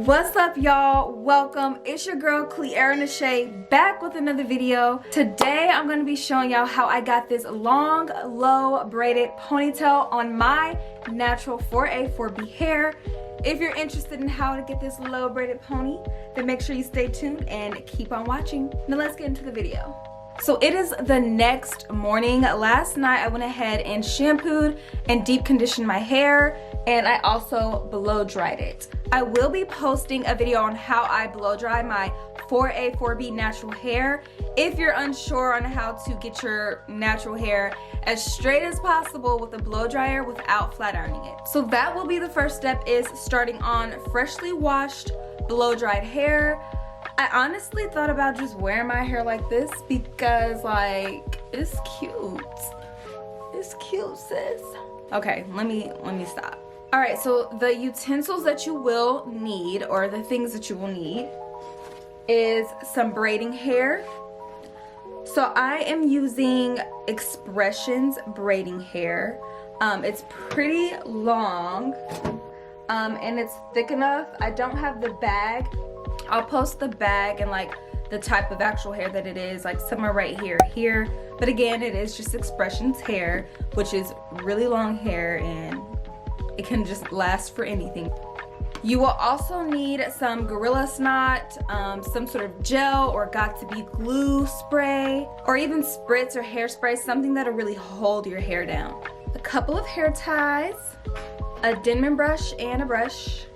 What's up, y'all? Welcome. It's your girl Cle'era back with another video. Today I'm going to be showing y'all how I got this long, low braided ponytail on my natural 4A 4B hair. If you're interested in how to get this low braided pony, then make sure you stay tuned and keep on watching. Now let's get into the video. So it is the next morning. Last night I went ahead and shampooed and deep conditioned my hair, and I also blow dried it. I will be posting a video on how I blow dry my 4A 4B natural hair if you're unsure on how to get your natural hair as straight as possible with a blow dryer without flat ironing it. So that will be the first step, is starting on freshly washed blow dried hair. I honestly thought about just wearing my hair like this because, like, it's cute. It's cute, sis. Okay, let me stop. All right, so the utensils that you will need, or the things that you will need, is some braiding hair. So I am using Expressions braiding hair. It's pretty long, and it's thick enough. I don't have the bag. I'll post the bag and like the type of actual hair that it is, like somewhere right here. But again, it is just Expressions hair, which is really long hair and it can just last for anything. You will also need some Gorilla Snot, some sort of gel or got to be glue spray, or even spritz or hairspray, something that'll really hold your hair down. A couple of hair ties, a Denman brush and a brush.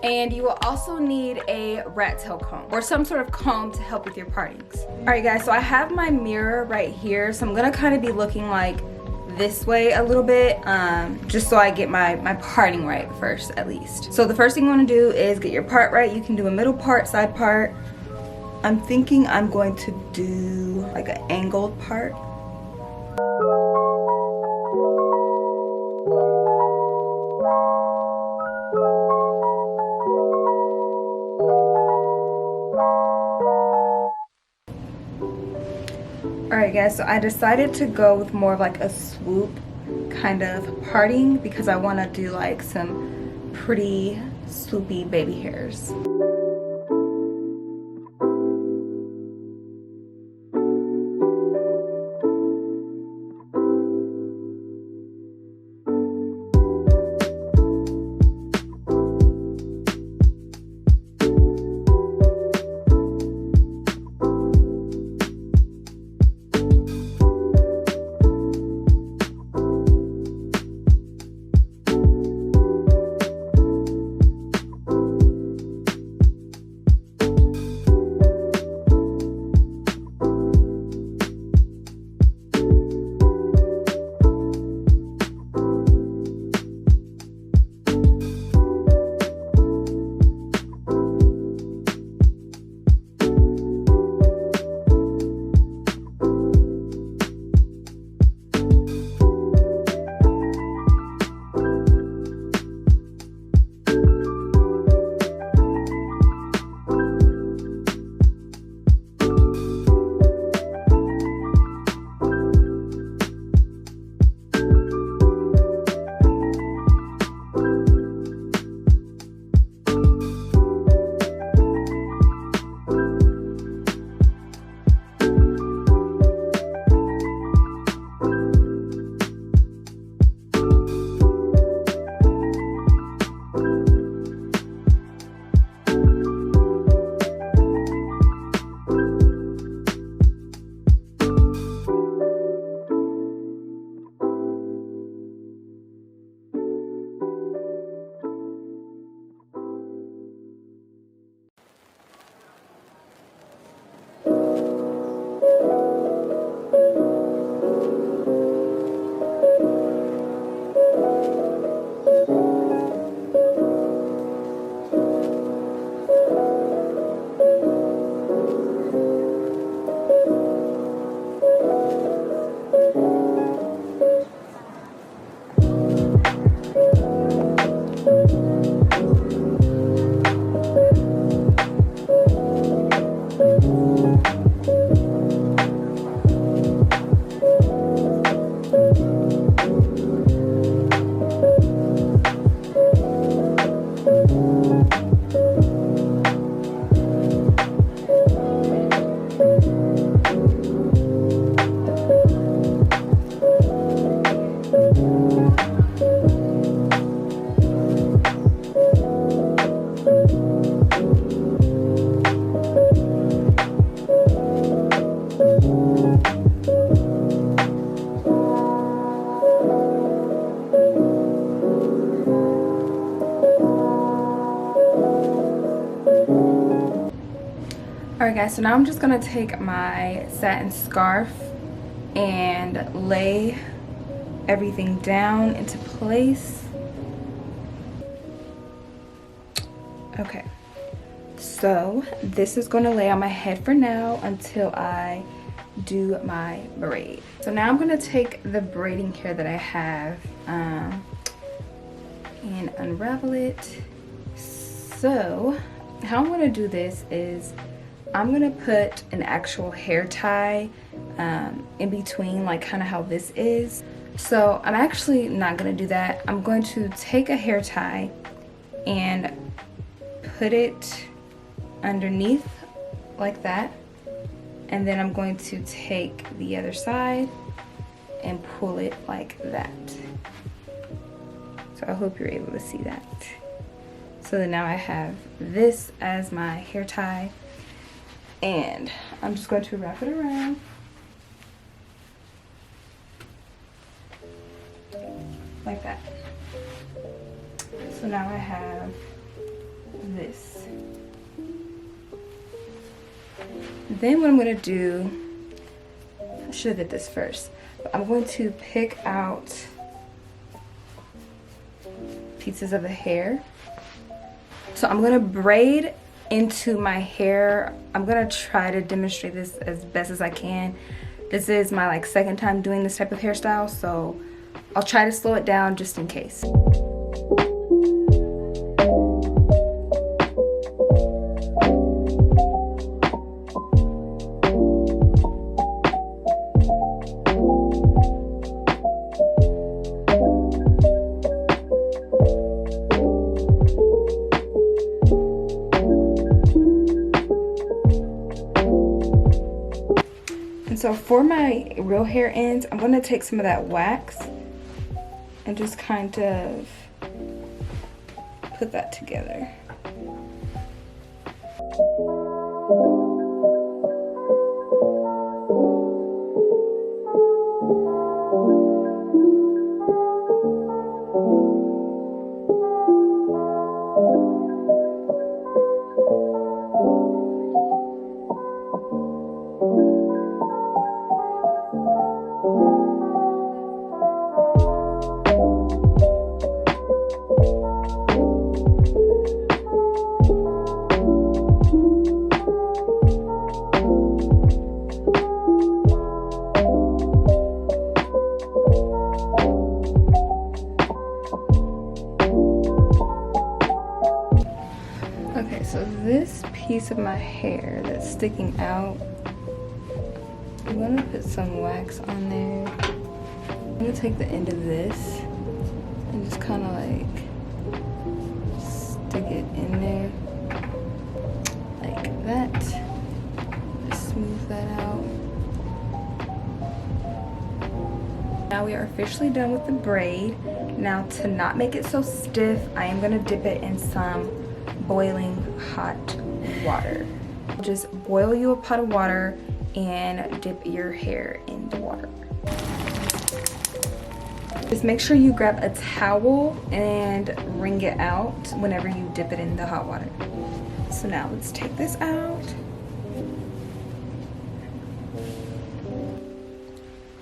And you will also need a rat tail comb or some sort of comb to help with your partings. All right, guys, so I have my mirror right here. So I'm gonna kind of be looking like this way a little bit, just so I get my parting right first, at least. So the first thing you wanna do is get your part right. You can do a middle part, side part. I'm thinking I'm going to do like an angled part. Alright guys, so I decided to go with more of like a swoop kind of parting because I want to do like some pretty swoopy baby hairs. Alright guys, so now I'm just gonna take my satin scarf and lay everything down into place. Okay, so this is gonna lay on my head for now until I do my braid. So now I'm gonna take the braiding hair that I have and unravel it. So how I'm gonna do this is I'm gonna put an actual hair tie in between, like kind of how this is. So I'm actually not gonna do that. I'm going to take a hair tie and put it underneath like that, and then I'm going to take the other side and pull it like that. So I hope you're able to see that. So then now I have this as my hair tie, and I'm just going to wrap it around like that. So now I have this. Then what I'm going to do, I should have did this first, but I'm going to pick out pieces of the hair. So I'm going to braid into my hair. I'm going to try to demonstrate this as best as I can. This is my like second time doing this type of hairstyle, so I'll try to slow it down just in case. And so for my real hair ends, I'm going to take some of that wax and just kind of put that together. Okay, so this piece of my hair that's sticking out, I'm gonna put some wax on there. I'm gonna take the end of this and just kind of like stick it in there like that. Just smooth that out. Now we are officially done with the braid. Now to not make it so stiff, I am gonna dip it in some boiling hot water. Just boil you a pot of water and dip your hair in the water. Just make sure you grab a towel and wring it out whenever you dip it in the hot water. So now let's take this out.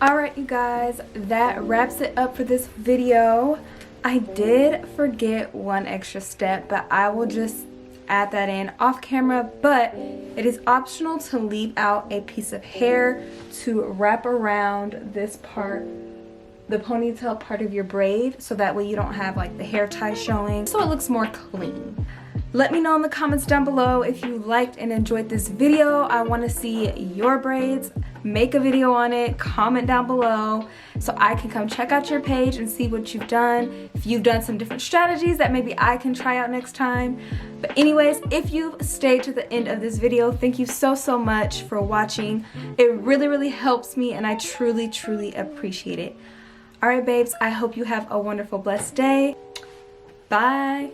Alright you guys, that wraps it up for this video. I did forget one extra step, but I will just add that in off camera. But it is optional to leave out a piece of hair to wrap around this part, the ponytail part of your braid, so that way you don't have like the hair tie showing, so it looks more clean. Let me know in the comments down below if you liked and enjoyed this video. I want to see your braids. Make a video on it, comment down below so I can come check out your page and see what you've done. If you've done some different strategies that maybe I can try out next time. But anyways, if you've stayed to the end of this video, thank you so much for watching. It really helps me and I truly appreciate it. Alright babes, I hope you have a wonderful, blessed day. Bye.